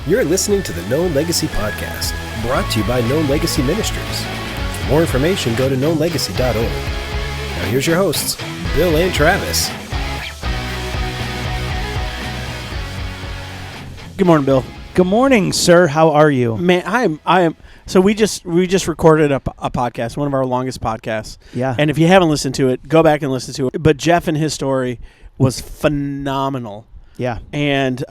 You're listening to the Known Legacy Podcast, brought to you by Known Legacy Ministries. For more information, go to knownlegacy.org. Now here's your hosts, Bill and Travis. Good morning, Bill. Good morning, sir. How are you? Man, I am. So we just recorded a podcast, one of our longest podcasts. Yeah. And if you haven't listened to it, go back and listen to it. But Jeff and his story was phenomenal. Yeah. And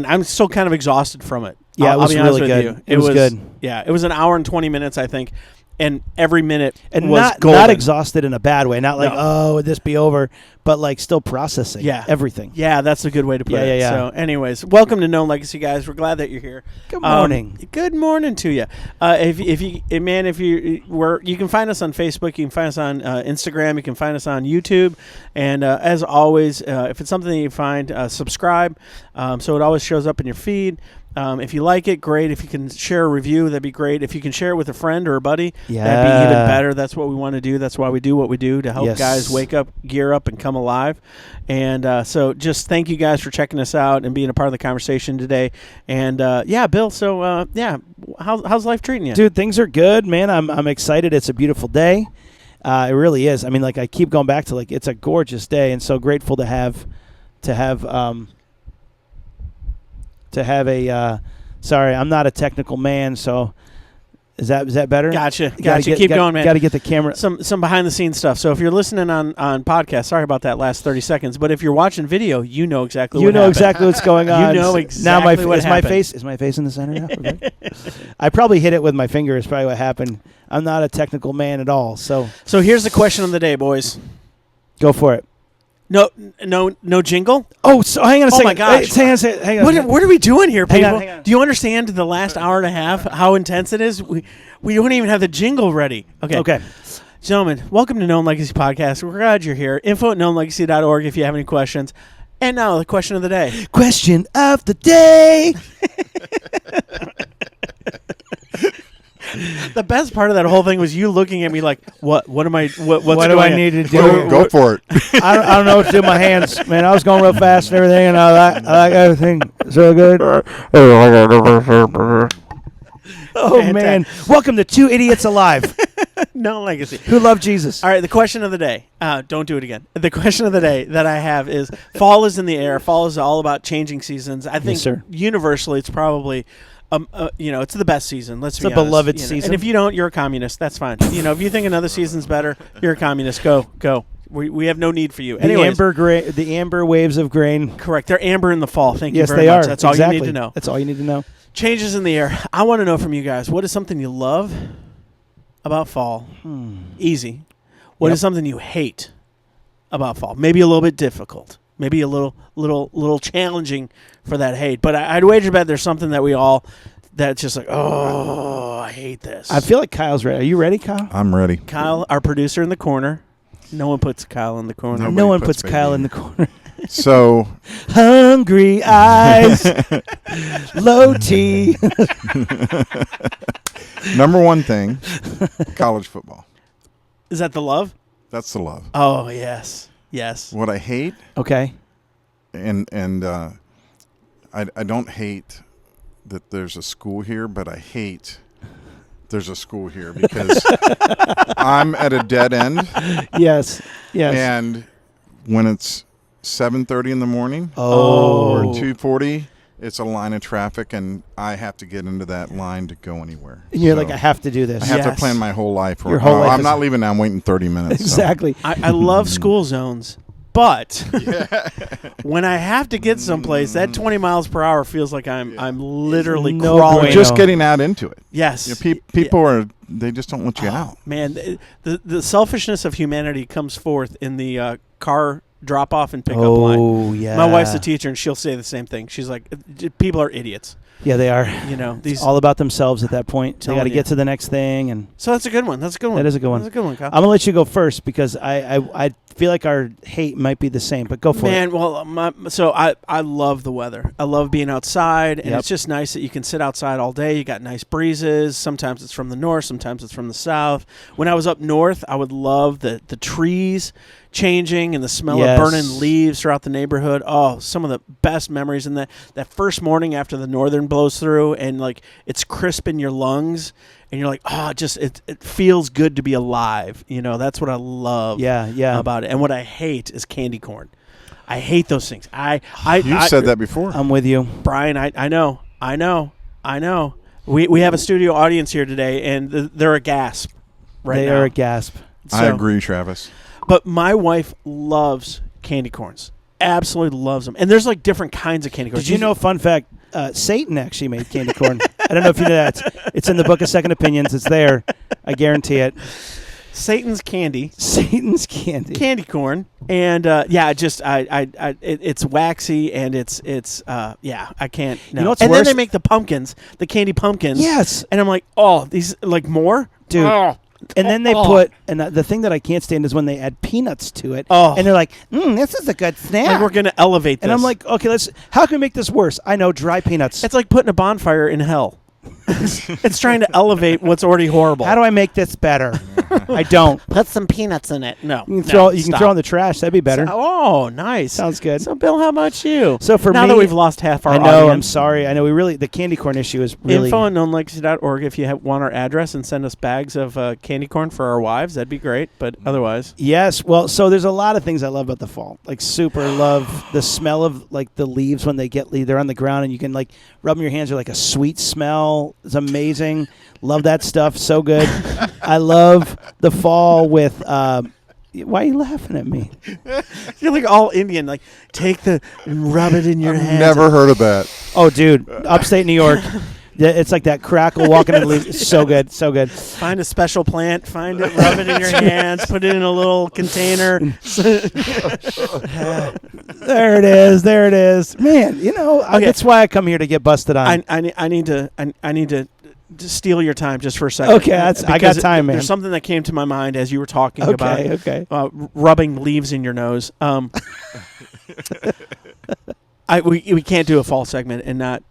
I'm still kind of exhausted from it. Yeah, I'll it was be honest really with good. you. It was good. Yeah, it was an hour and 20 minutes, I think. And every minute And was golden. not exhausted in a bad way. Not like, No. oh, would this be over? But like still processing everything. Yeah, that's a good way to put it. Yeah. So anyways, welcome to Known Legacy, guys. We're glad that you're here. Good morning. Good morning to you. You can find us on Facebook. You can find us on Instagram. You can find us on YouTube. And as always, if it's something that you find, subscribe so it always shows up in your feed. If you like it, great. If you can share a review, that'd be great. If you can share it with a friend or a buddy, that'd be even better. That's what we want to do. That's why we do what we do, to help guys wake up, gear up, and come alive. And so just thank you guys for checking us out and being a part of the conversation today. And Bill, so how's life treating you? Dude, things are good, man. I'm excited. It's a beautiful day. It really is. I mean, like I keep going back to it's a gorgeous day, and so grateful to have a sorry, I'm not a technical man, so is that better? Gotcha. Keep going, man. Got to get the camera. Some behind the scenes stuff. So if you're listening on podcast, sorry about that last 30 seconds. But if you're watching video, you know exactly what happened. Exactly what's going on. You know exactly now what happened. Is my face in the center now? Okay. I probably hit it with my finger is probably what happened. I'm not a technical man at all. So here's the question of the day, boys. Go for it. No jingle? Oh, so hang on a second. Oh, my gosh. Hang on. What are we doing here, people? Hang on. Do you understand the last hour and a half, how intense it is? We don't even have the jingle ready. Okay. Gentlemen, welcome to Known Legacy Podcast. We're glad you're here. info@knownlegacy.org if you have any questions. And now, the question of the day. Question of the day. The best part of that whole thing was you looking at me like, what do I need to do? Go for it. I don't know what to do with my hands, man. I was going real fast and everything, and I like everything so good. Oh, man. Welcome to Two Idiots Alive. Known Legacy. Who love Jesus. All right, the question of the day. Don't do it again. The question of the day that I have is, fall is in the air. Fall is all about changing seasons. I think universally it's probably... it's the best season. Let's be honest. It's a beloved season. And if you don't, you're a communist. That's fine. If you think another season's better, you're a communist. Go. We have no need for you. Anyways, the amber waves of grain. Correct. They're amber in the fall. Thank you yes, very they much. are. That's all you need to know. That's all you need to know. Changes in the air. I want to know from you guys, what is something you love about fall? Easy. What is something you hate about fall? Maybe a little bit difficult. Maybe a little challenging for that hate. But I'd wager bet there's something that we all, that's just like, oh, I hate this. I feel like Kyle's ready. Are you ready, Kyle? I'm ready. Kyle, our producer in the corner. No one puts Kyle in the corner. No one puts Kyle in the corner. So. Hungry eyes. Low T. Number one thing, college football. Is that the love? That's the love. Oh, yes. What I hate. Okay. And I don't hate that there's a school here, but I hate there's a school here because I'm at a dead end. Yes. And when it's 7:30 in the morning or 2:40, it's a line of traffic, and I have to get into that line to go anywhere. And you're like, I have to do this. I have to plan my whole life. Your whole life I'm not leaving now. I'm waiting 30 minutes. Exactly. So. I love school zones. But when I have to get someplace, that 20 miles per hour feels like I'm literally crawling. We're just getting out into it. Yes. People they just don't want you out. Man, the selfishness of humanity comes forth in the car drop-off and pick-up line. Oh, yeah. My wife's a teacher, and she'll say the same thing. She's like, people are idiots. Yeah, they are. These all about themselves at that point. They got to get to the next thing, and so that's a good one. That is a good one. That's a good one, Kyle. I'm gonna let you go first because I feel like our hate might be the same, but go for it. Man, well, I love the weather. I love being outside, and it's just nice that you can sit outside all day. You got nice breezes. Sometimes it's from the north, sometimes it's from the south. When I was up north, I would love the trees changing and the smell Yes. of burning leaves throughout the neighborhood. Oh, some of the best memories. And that first morning after the northern blows through and like it's crisp in your lungs and you're like, oh, it feels good to be alive. You know, that's what I love about it. And what I hate is candy corn. I hate those things. You said that before. I'm with you. Brian, I know. We have a studio audience here today, and they're a gasp right now. They are a gasp. I agree, Travis. But my wife loves candy corns. Absolutely loves them. And there's like different kinds of candy corns. Did you know, fun fact, Satan actually made candy corn. I don't know if you know that. It's in the book of Second Opinions. It's there. I guarantee it. Satan's candy. Satan's candy. Candy corn. And it's waxy and it's I can't. No. You know what's and worse? then they make the pumpkins, the candy pumpkins. Yes. And I'm like, oh, these like more? Dude. Oh. And then they put, and the thing that I can't stand is when they add peanuts to it. Oh. And they're like, this is a good snack. Like we're going to elevate this. And I'm like, okay, how can we make this worse? I know, dry peanuts. It's like putting a bonfire in hell. It's trying to elevate what's already horrible. How do I make this better? I don't. Put some peanuts in it. No. You can throw in the trash. That'd be better. Oh, nice. Sounds good. So, Bill, how about you? So for now me, that we've lost half our I know. audience. I'm sorry. I know. The candy corn issue is really info@knownlegacy.org. If you want our address and send us bags of candy corn for our wives, that'd be great. But otherwise, yes. Well, so there's a lot of things I love about the fall. Like super love the smell of like the leaves when they're on the ground and you can like rub them in your hands. They're like a sweet smell. It's amazing. Love that stuff. So good. I love the fall with. Why are you laughing at me? You're like all Indian. Like take and rub it in your hands. Never heard of that. Oh, dude, upstate New York. It's like that crackle walking in the leaves. It's so good, so good. Find a special plant, find it, rub it in your hands, put it in a little container. There it is. Man, that's why I come here to get busted on. I need to steal your time just for a second. Okay, I got time, man. There's something that came to my mind as you were talking about rubbing leaves in your nose. We can't do a fall segment and not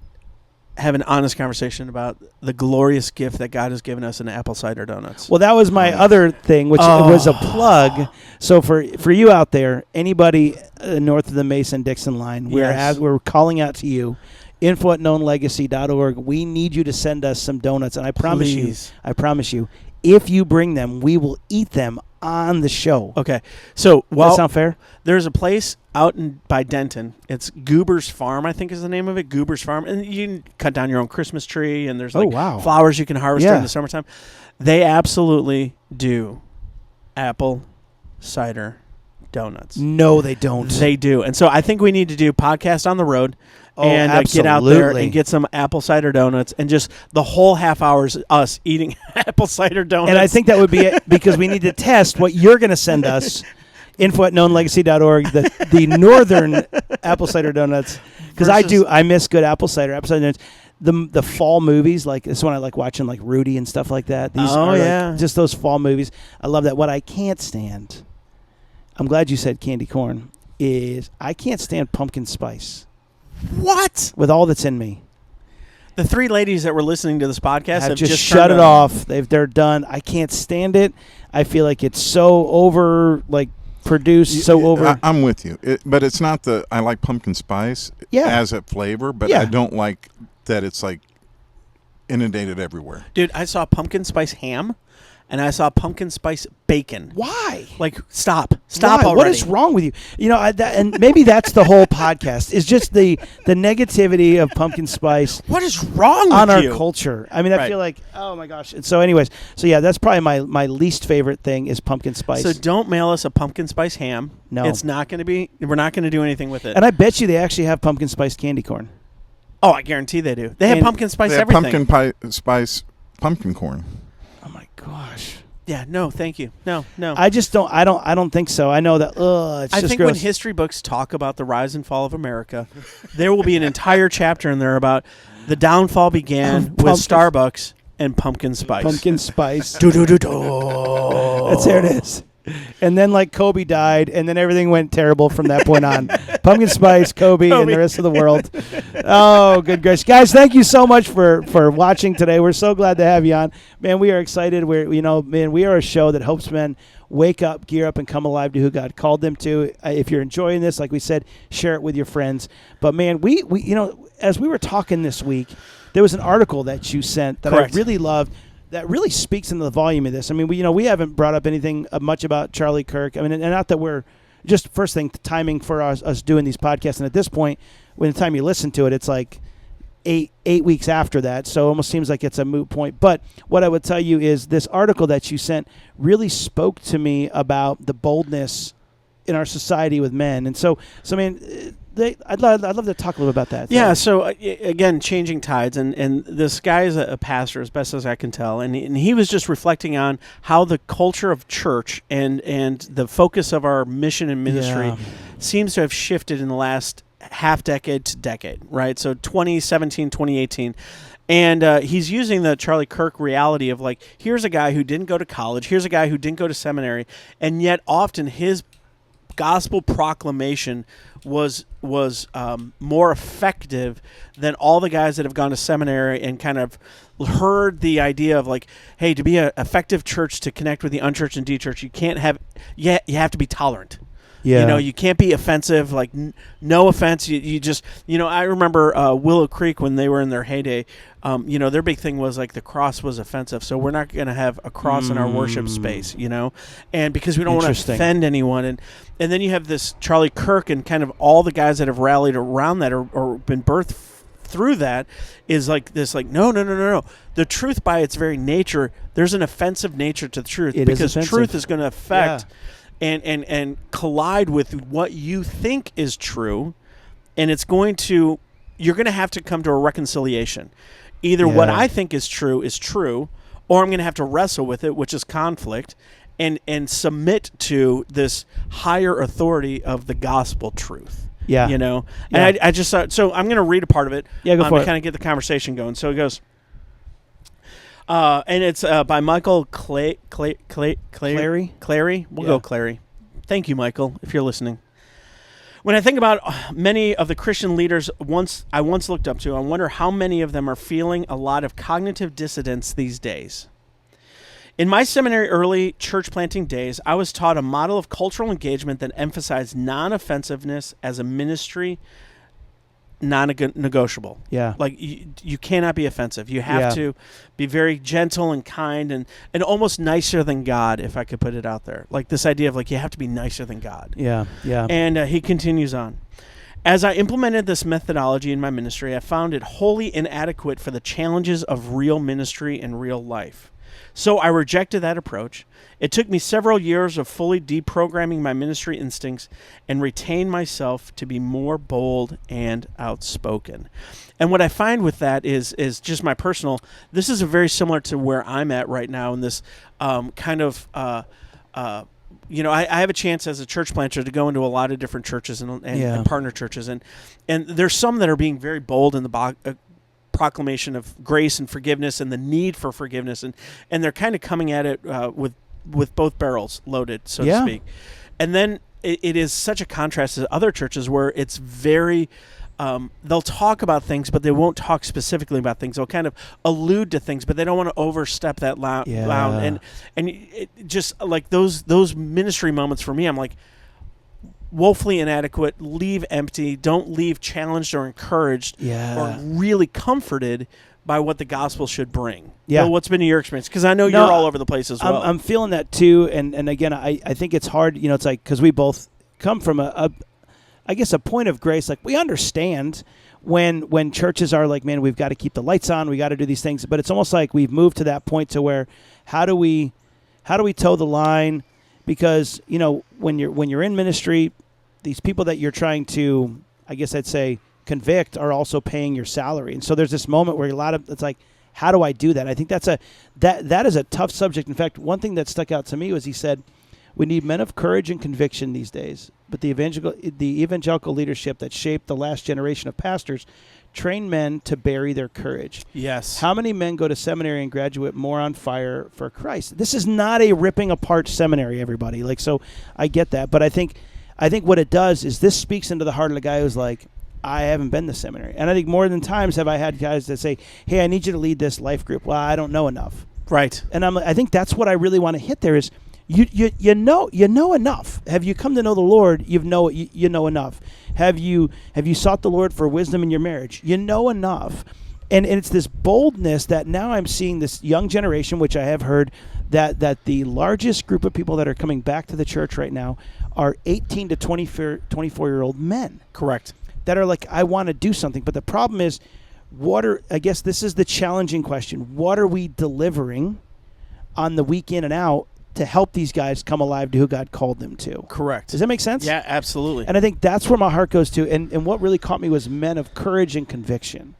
have an honest conversation about the glorious gift that God has given us in apple cider donuts. Well, that was my other thing, which was a plug. So for you out there, anybody north of the Mason-Dixon line, we're calling out to you. info@knownlegacy.org. We need you to send us some donuts, and I promise you, if you bring them, we will eat them on the show. Okay. So, does that sound fair? There's a place out by Denton. It's Goober's Farm, I think is the name of it. Goober's Farm. And you can cut down your own Christmas tree, and there's flowers you can harvest during the summertime. They absolutely do apple cider donuts. No, they don't. They do. And so I think we need to do podcast on the road and get out there and get some apple cider donuts, and just the whole half hour is us eating apple cider donuts. And I think that would be it, because we need to test what you're going to send us. info@knownlegacy.org, the northern apple cider donuts, because I miss good apple cider donuts. The fall movies, like this one I like watching, like Rudy and stuff like that. These are like just those fall movies. I love that. What I can't stand, I'm glad you said candy corn, is I can't stand pumpkin spice. What? With all that's in me. The three ladies that were listening to this podcast have just shut it off. They're done. I can't stand it. I feel like it's so over, like, produced, so over. I'm with you. But it's not I like pumpkin spice as a flavor, but I don't like that it's like inundated everywhere. Dude, I saw pumpkin spice ham and I saw pumpkin spice bacon. Why? Like, stop already. What is wrong with you? And maybe that's the whole podcast, is just the negativity of pumpkin spice. What is wrong on with you? Our culture? I mean, I feel like, oh my gosh. And so anyways, that's probably my least favorite thing is pumpkin spice. So don't mail us a pumpkin spice ham. No. It's not going to be, we're not going to do anything with it. And I bet you they actually have pumpkin spice candy corn. Oh, I guarantee they do. They have pumpkin spice everything. Pumpkin spice pumpkin corn. Oh my gosh. Yeah, no, thank you. No. I just don't. I don't think so. I know that. It's just think gross. when history books talk about the rise and fall of America, there will be an entire chapter in there about the downfall began with Starbucks and pumpkin spice. Pumpkin spice. Do. That's there it is. And then like Kobe died, and then everything went terrible from that point on. Pumpkin Spice, Kobe, and the rest of the world. Oh, good gracious. Guys, thank you so much for watching today. We're so glad to have you on. Man, we are excited. We are a show that helps men wake up, gear up, and come alive to who God called them to. If you're enjoying this, like we said, share it with your friends. But man, we as we were talking this week, there was an article that you sent that Correct. I really loved. That really speaks into the volume of this. I mean, we haven't brought up anything much about Charlie Kirk. I mean, and not that we're just first thing, the timing for us doing these podcasts. And at this point, when the time you listen to it, it's like eight weeks after that. So it almost seems like it's a moot point. But what I would tell you is this article that you sent really spoke to me about the boldness in our society with men. And so I mean, I'd love to talk a little about that. Yeah, so again, changing tides, and this guy is a pastor, as best as I can tell, and he was just reflecting on how the culture of church and the focus of our mission and ministry seems to have shifted in the last half decade to decade, right? So 2017, 2018. And he's using the Charlie Kirk reality of like, here's a guy who didn't go to college, here's a guy who didn't go to seminary, and yet often his gospel proclamation was more effective than all the guys that have gone to seminary and kind of heard the idea of like, hey, to be an effective church, to connect with the unchurched and de-churched, you have to be tolerant. Yeah. You can't be offensive. Like, no offense. You just, I remember Willow Creek when they were in their heyday. Their big thing was like the cross was offensive, so we're not going to have a cross in our worship space. And because we don't want to offend anyone, and then you have this Charlie Kirk and kind of all the guys that have rallied around that or been birthed through that is like this, like no. The truth by its very nature, there's an offensive nature to the truth because truth is going to affect. Yeah. And collide with what you think is true, and you're going to have to come to a reconciliation. Either what I think is true, or I'm going to have to wrestle with it, which is conflict, and submit to this higher authority of the gospel truth. Yeah. And I just thought, so I'm going to read a part of it to kind of get the conversation going. So it goes... and it's by Michael Clary. We'll go Clary. Thank you, Michael, if you're listening. When I think about many of the Christian leaders I once looked up to, I wonder how many of them are feeling a lot of cognitive dissonance these days. In my seminary early church planting days, I was taught a model of cultural engagement that emphasized non-offensiveness as a ministry non-negotiable. Yeah. Like you cannot be offensive. You have to be very gentle and kind and almost nicer than God, if I could put it out there. Like this idea of like you have to be nicer than God. Yeah. Yeah. And he continues on. As I implemented this methodology in my ministry, I found it wholly inadequate for the challenges of real ministry and real life. So I rejected that approach. It took me several years of fully deprogramming my ministry instincts and retain myself to be more bold and outspoken. And what I find with that is just my personal, this is very similar to where I'm at right now in this I have a chance as a church planter to go into a lot of different churches and partner churches. And there's some that are being very bold in the proclamation of grace and forgiveness and the need for forgiveness. And they're kind of coming at it with both barrels loaded, so to speak. And then it is such a contrast to other churches where it's very... they'll talk about things, but they won't talk specifically about things. They'll kind of allude to things, but they don't want to overstep that bound. And it just like those ministry moments for me, I'm like, woefully inadequate, leave empty, don't leave challenged or encouraged or really comforted by what the gospel should bring. Yeah. Well, what's been your experience? Because I know you're all over the place as well. I'm feeling that too. And again, I think it's hard, it's like, because we both come from a point of grace. Like we understand when churches are like, man, we've got to keep the lights on, we got to do these things, but it's almost like we've moved to that point to where how do we toe the line? Because when you're in ministry, these people that you're trying to, I guess I'd say, convict are also paying your salary, and so there's this moment where it's like, how do I do that? I think that is a tough subject. In fact, one thing that stuck out to me was he said, we need men of courage and conviction these days, but the evangelical leadership that shaped the last generation of pastors train men to bury their courage. Yes. How many men go to seminary and graduate more on fire for Christ? This is not a ripping apart seminary, everybody. Like, so I get that. But I think what it does is this speaks into the heart of the guy who's like, I haven't been to seminary. And I think more than times have I had guys that say, hey, I need you to lead this life group. Well, I don't know enough. Right. And I think that's what I really want to hit there is you know enough. Have you come to know the Lord? You know enough. Have you sought the Lord for wisdom in your marriage? You know enough. And it's this boldness that now I'm seeing this young generation, which I have heard that the largest group of people that are coming back to the church right now are 18 to 24-year-old men. Correct. That are like, I want to do something. But the problem is, I guess this is the challenging question. What are we delivering on the week in and out to help these guys come alive to who God called them to? Correct. Does that make sense? Yeah, absolutely. And I think that's where my heart goes to. And what really caught me was men of courage and conviction.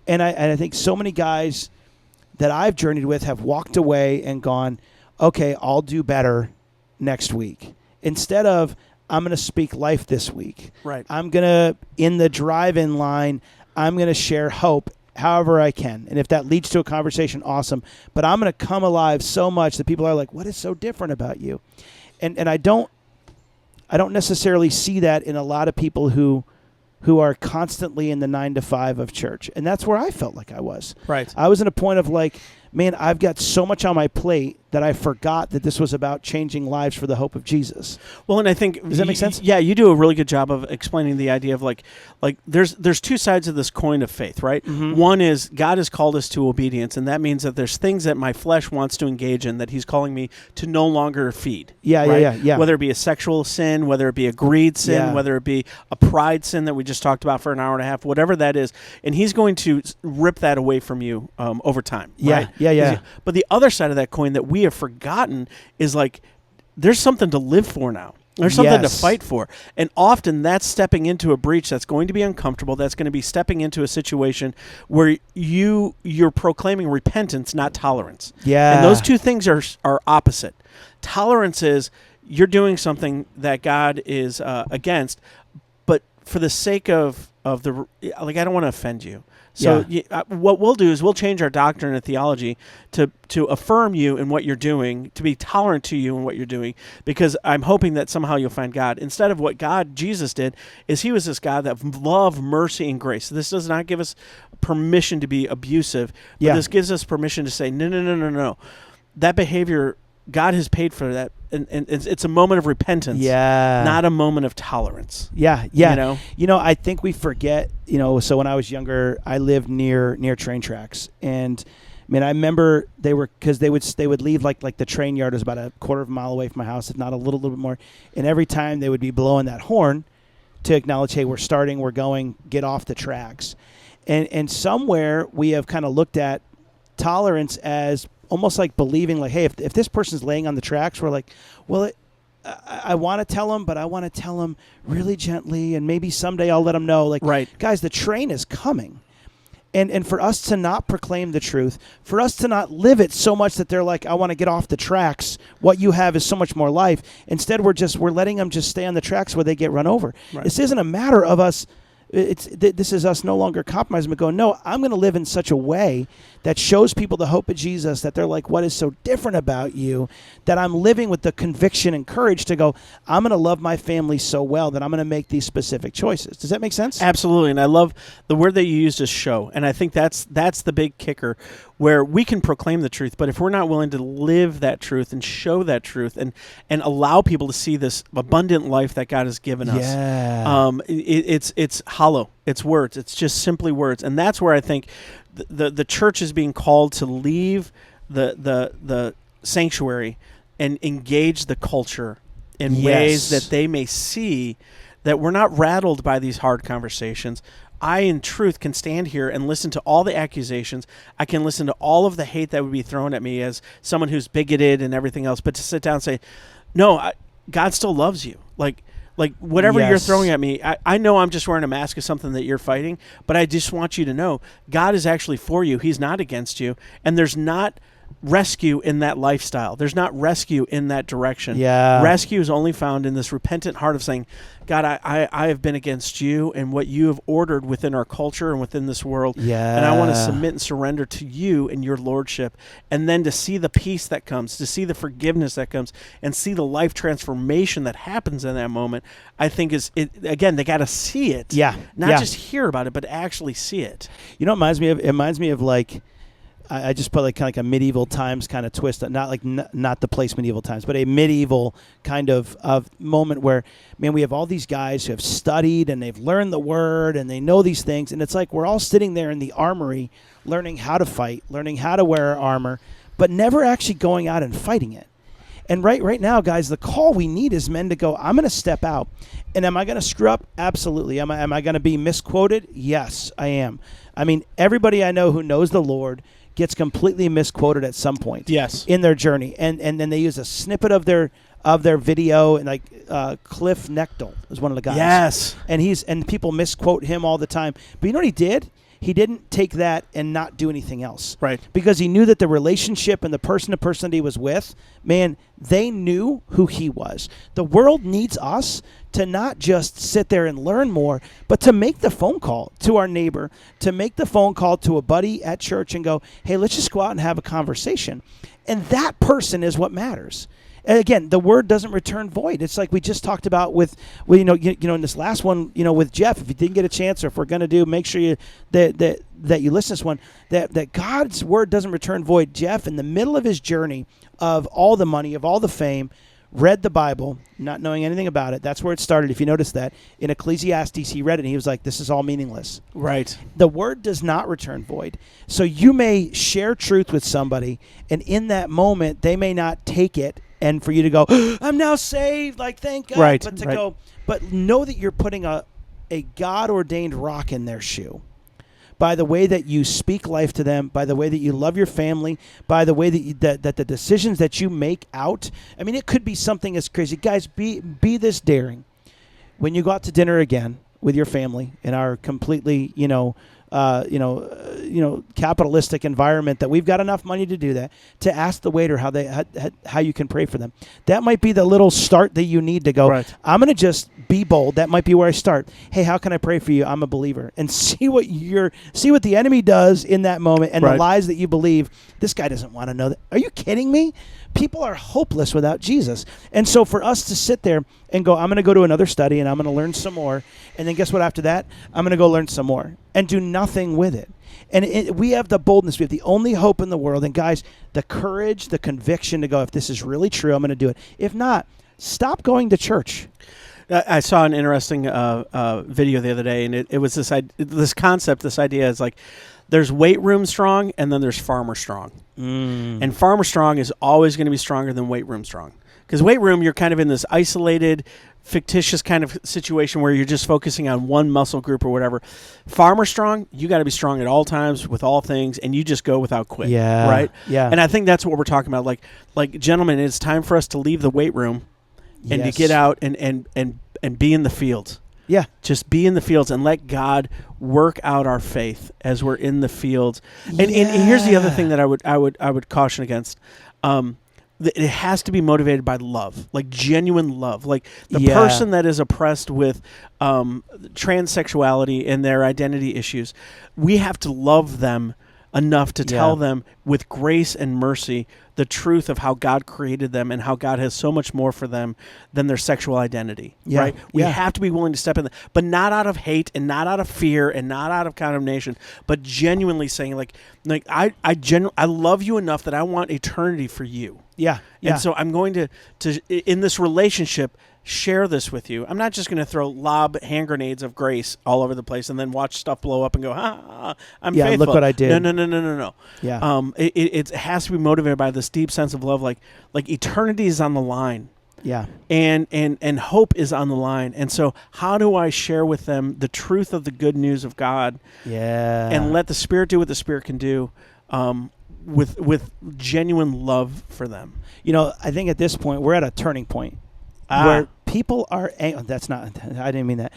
And I think so many guys that I've journeyed with have walked away and gone, okay, I'll do better next week. Instead of, I'm going to speak life this week. Right. I'm going to, in the drive-in line, I'm going to share hope however I can. And if that leads to a conversation, awesome. But I'm going to come alive so much that people are like, what is so different about you? And I don't necessarily see that in a lot of people who are constantly in the 9 to 5 of church. And that's where I felt like I was. Right. I was in a point of like, man, I've got so much on my plate that I forgot that this was about changing lives for the hope of Jesus. Well, and I think... Does that make sense? Yeah, you do a really good job of explaining the idea of like there's two sides of this coin of faith, right? Mm-hmm. One is God has called us to obedience, and that means that there's things that my flesh wants to engage in that he's calling me to no longer feed. Yeah, right? yeah. Whether it be a sexual sin, whether it be a greed sin, whether it be a pride sin that we just talked about for an hour and a half, whatever that is, and he's going to rip that away from you over time. Yeah, right? yeah. But the other side of that coin that we have forgotten is like there's something to live for now. There's something to fight for. And often that's stepping into a breach that's going to be uncomfortable, that's going to be stepping into a situation where you're proclaiming repentance, not tolerance. Yeah. And those two things are opposite. Tolerance is you're doing something that God is against, but for the sake of the, like, I don't want to offend you. So what we'll do is we'll change our doctrine and theology to affirm you in what you're doing, to be tolerant to you in what you're doing, because I'm hoping that somehow you'll find God. Instead of what Jesus did, is he was this God that loved mercy and grace. So this does not give us permission to be abusive, but this gives us permission to say, no. That behavior, God has paid for that, and it's a moment of repentance, not a moment of tolerance. Yeah. You know, I think we forget. So when I was younger, I lived near train tracks, and I mean, I remember they would leave like the train yard was about a quarter of a mile away from my house, if not a little bit more, and every time they would be blowing that horn to acknowledge, hey, we're starting, we're going, get off the tracks, and somewhere we have kind of looked at tolerance as almost like believing like, hey, if this person's laying on the tracks, we're like, well, I want to tell them, but I want to tell them really gently, and maybe someday I'll let them know. Like, right. Guys, the train is coming. And for us to not proclaim the truth, for us to not live it so much that they're like, I want to get off the tracks, what you have is so much more life. Instead, we're letting them just stay on the tracks where they get run over. Right. This isn't a matter of us. This is us no longer compromising, but going, no, I'm going to live in such a way that shows people the hope of Jesus, that they're like, what is so different about you, that I'm living with the conviction and courage to go, I'm going to love my family so well that I'm going to make these specific choices. Does that make sense? Absolutely. And I love the word that you used is show. And I think that's the big kicker, where we can proclaim the truth, but if we're not willing to live that truth and show that truth and allow people to see this abundant life that God has given us, it's hollow. It's words. It's just simply words. And that's where I think the church is being called to leave the sanctuary and engage the culture in ways that they may see that we're not rattled by these hard conversations. I, in truth, can stand here and listen to all the accusations. I can listen to all of the hate that would be thrown at me as someone who's bigoted and everything else, but to sit down and say, no, God still loves you. Like whatever you're throwing at me, I know I'm just wearing a mask of something that you're fighting, but I just want you to know God is actually for you. He's not against you. And there's not rescue in that lifestyle. There's not rescue in that direction. Yeah. Rescue is only found in this repentant heart of saying, God, I have been against you and what you have ordered within our culture and within this world. Yeah. And I want to submit and surrender to you and your lordship. And then to see the peace that comes, to see the forgiveness that comes, and see the life transformation that happens in that moment, I think again, they got to see it. Yeah. Not just hear about it, but actually see it. You know, it reminds me of like, I just put like a medieval times kind of twist, not the place medieval times, but a medieval kind of moment where, man, we have all these guys who have studied and they've learned the word and they know these things, and it's like we're all sitting there in the armory learning how to fight, learning how to wear our armor, but never actually going out and fighting it. And right now, guys, the call we need is men to go, I'm going to step out. And am I going to screw up? Absolutely. Am I going to be misquoted? Yes, I am. I mean, everybody I know who knows the Lord gets completely misquoted at some point. Yes. In their journey. And then they use a snippet of their video, and like Cliff Nechtel is one of the guys. Yes. And people misquote him all the time. But you know what he did? He didn't take that and not do anything else. Right. Because he knew that the relationship and the person to person that he was with, man, they knew who he was. The world needs us to not just sit there and learn more, but to make the phone call to our neighbor, to make the phone call to a buddy at church and go, hey, let's just go out and have a conversation. And that person is what matters. And again, the word doesn't return void. It's like we just talked about with in this last one, with Jeff. If you didn't get a chance, or if we're going to do, make sure that you listen to this one. That God's word doesn't return void. Jeff, in the middle of his journey of all the money, of all the fame, read the Bible, not knowing anything about it. That's where it started. If you notice that in Ecclesiastes, he read it and he was like, "This is all meaningless." Right. The word does not return void. So you may share truth with somebody, and in that moment, they may not take it. And for you to go, I'm now saved, like, thank God. Right, But right. but know that you're putting a God-ordained rock in their shoe by the way that you speak life to them, by the way that you love your family, by the way that that the decisions that you make out. I mean, it could be something as crazy. Guys, be this daring. When you go out to dinner again with your family in our completely, capitalistic environment that we've got enough money to do that, to ask the waiter how you can pray for them. That might be the little start that you need to go, right. I'm going to just be bold. That might be where I start. Hey, how can I pray for you? I'm a believer. And see what the enemy does in that moment and right. the lies that you believe. This guy doesn't want to know that. Are you kidding me? People are hopeless without Jesus. And so for us to sit there and go, I'm going to go to another study and I'm going to learn some more. And then guess what? After that, I'm going to go learn some more and do nothing with it. And we have the boldness. We have the only hope in the world. And guys, the courage, the conviction to go, if this is really true, I'm going to do it. If not, stop going to church. I saw an interesting video the other day, and it was this concept, this idea is like, there's weight room strong, and then there's farmer strong. And farmer strong is always going to be stronger than weight room strong. Because weight room, you're kind of in this isolated, fictitious kind of situation where you're just focusing on one muscle group or whatever. Farmer strong, you got to be strong at all times with all things, and you just go without quit. Yeah. Right? Yeah. And I think that's what we're talking about. Like gentlemen, it's time for us to leave the weight room and Yes. to get out and be in the field. Yeah. Just be in the fields and let God work out our faith as we're in the fields. And here's the other thing that I would caution against. It has to be motivated by love, like genuine love. Like the person that is oppressed with transsexuality and their identity issues, we have to love them enough to tell them with grace and mercy the truth of how God created them and how God has so much more for them than their sexual identity. Yeah. Right? We have to be willing to step in, but not out of hate and not out of fear and not out of condemnation, but genuinely saying like I love you enough that I want eternity for you. Yeah. Yeah. And so I'm going to in this relationship share this with you. I'm not just going to throw lob hand grenades of grace all over the place and then watch stuff blow up and go, I'm faithful. Look what I did. No. Yeah. It has to be motivated by this deep sense of love, like eternity is on the line. Yeah. And hope is on the line. And so how do I share with them the truth of the good news of God? Yeah. And let the Spirit do what the Spirit can do with genuine love for them. I think at this point we're at a turning point. Where people are, I didn't mean that.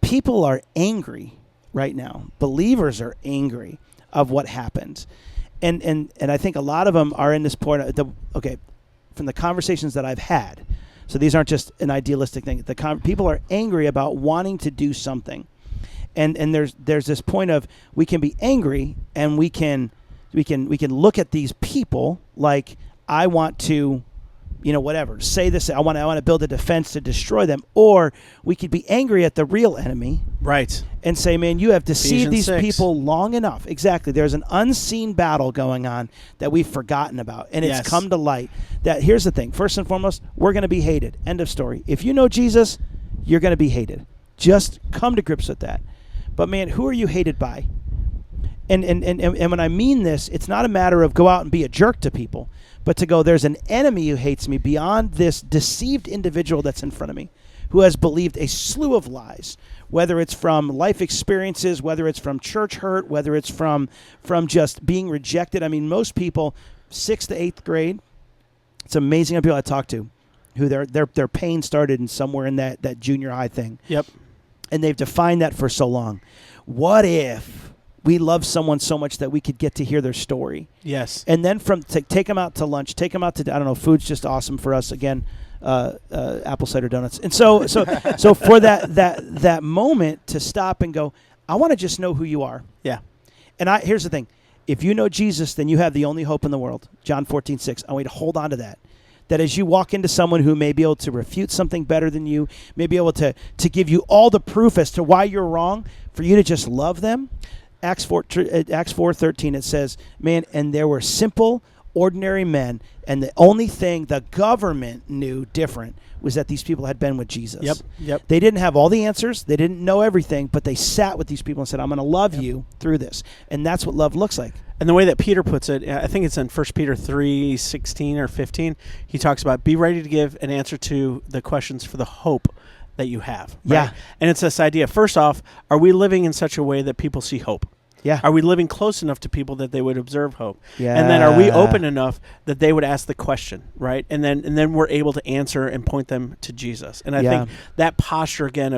People are angry right now. Believers are angry of what happened. And I think a lot of them are in this point. From the conversations that I've had, so these aren't just an idealistic thing. People are angry about wanting to do something, and there's this point of we can be angry and we can look at these people like I want to, say this. I want to build a defense to destroy them, or we could be angry at the real enemy, right, and say, man, you have deceived Ephesians these 6. people long enough. Exactly. There's an unseen battle going on that we've forgotten about, and it's come to light. That here's the thing. First and foremost, we're going to be hated. End of story. If you know Jesus, you're going to be hated. Just come to grips with that. But man, who are you hated by? And when I mean this, it's not a matter of go out and be a jerk to people, but to go, there's an enemy who hates me beyond this deceived individual that's in front of me, who has believed a slew of lies, whether it's from life experiences, whether it's from church hurt, whether it's from just being rejected. I mean, most people, 6th to 8th grade, it's amazing how people I talk to, who their pain started in somewhere in that junior high thing. Yep. And they've defined that for so long. What if we love someone so much that we could get to hear their story? Yes. And then take them out to lunch, take them out to, I don't know, food's just awesome for us. Again, apple cider donuts. And so for that moment to stop and go, I want to just know who you are. Yeah. And here's the thing. If you know Jesus, then you have the only hope in the world. John 14:6. I want you to hold on to that. That as you walk into someone who may be able to refute something better than you, may be able to give you all the proof as to why you're wrong, for you to just love them. Acts 4:13, it says, man, and there were simple, ordinary men, and the only thing the government knew different was that these people had been with Jesus. Yep. They didn't have all the answers. They didn't know everything, but they sat with these people and said, I'm going to love you through this. And that's what love looks like. And the way that Peter puts it, I think it's in 1 Peter 3:16 or 15, he talks about be ready to give an answer to the questions for the hope that you have. Right? Yeah. And it's this idea, first off, are we living in such a way that people see hope? Yeah. Are we living close enough to people that they would observe hope? Yeah. And then are we open enough that they would ask the question, right? And then we're able to answer and point them to Jesus. And I think that posture again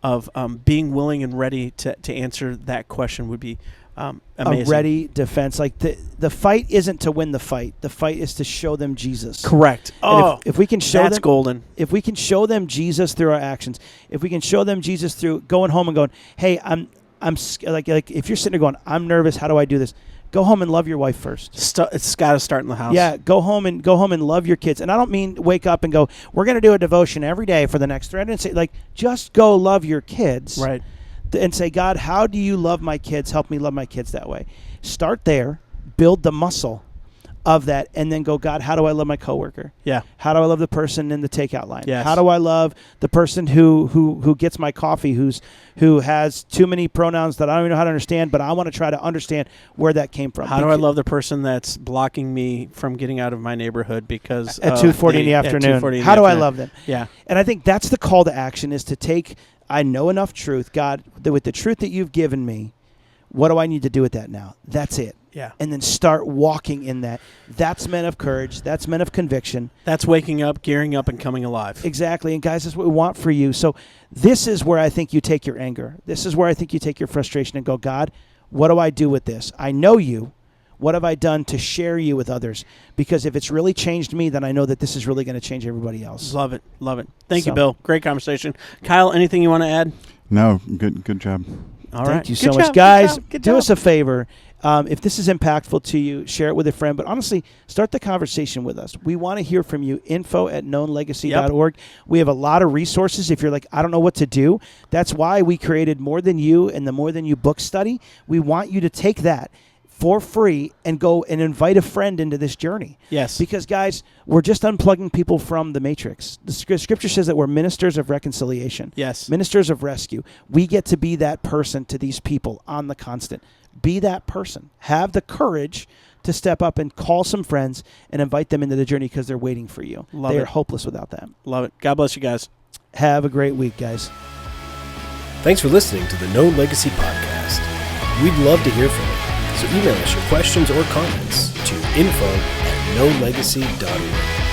of being willing and ready to answer that question would be amazing. A ready defense. Like the fight isn't to win the fight. The fight is to show them Jesus. Correct. And if we can show that's them, golden. If we can show them Jesus through our actions, if we can show them Jesus through going home and going, hey, I'm like if you're sitting there going, I'm nervous, how do I do this? Go home and love your wife first. It's got to start in the house. Yeah, go home and love your kids. And I don't mean wake up and go, we're going to do a devotion every day for the next 3 days. Like, just go love your kids. Right. And say, God, how do you love my kids? Help me love my kids that way. Start there, build the muscle of that, and then go, God, how do I love my coworker? Yeah. How do I love the person in the takeout line? Yes. How do I love the person who gets my coffee, who has too many pronouns that I don't even know how to understand, but I want to try to understand where that came from. How do I love the person that's blocking me from getting out of my neighborhood because at 2:40 in the afternoon? How do I love them? Yeah. And I think that's the call to action, is to take, I know enough truth, God, that with the truth that you've given me, what do I need to do with that now? That's it. Yeah. And then start walking in that. That's men of courage. That's men of conviction. That's waking up, gearing up, and coming alive. Exactly. And guys, that's what we want for you. So this is where I think you take your anger. This is where I think you take your frustration and go, God, what do I do with this? I know you. What have I done to share you with others? Because if it's really changed me, then I know that this is really going to change everybody else. Love it. Love it. Thank you, Bill. Great conversation. Kyle, anything you want to add? No, good job. All right. Thank you so much. Guys, do us a favor. If this is impactful to you, share it with a friend. But honestly, start the conversation with us. We want to hear from you. info@knownlegacy.org. We have a lot of resources. If you're like, I don't know what to do, that's why we created More Than You and the More Than You book study. We want you to take that for free and go and invite a friend into this journey. Yes. Because, guys, we're just unplugging people from the matrix. The scripture says that we're ministers of reconciliation. Yes. Ministers of rescue. We get to be that person to these people on the constant. Be that person. Have the courage to step up and call some friends and invite them into the journey, because they're waiting for you. They are hopeless without that. Love it. God bless you guys. Have a great week, guys. Thanks for listening to the Known Legacy Podcast. We'd love to hear from you. So email us your questions or comments to info@knownlegacy.org.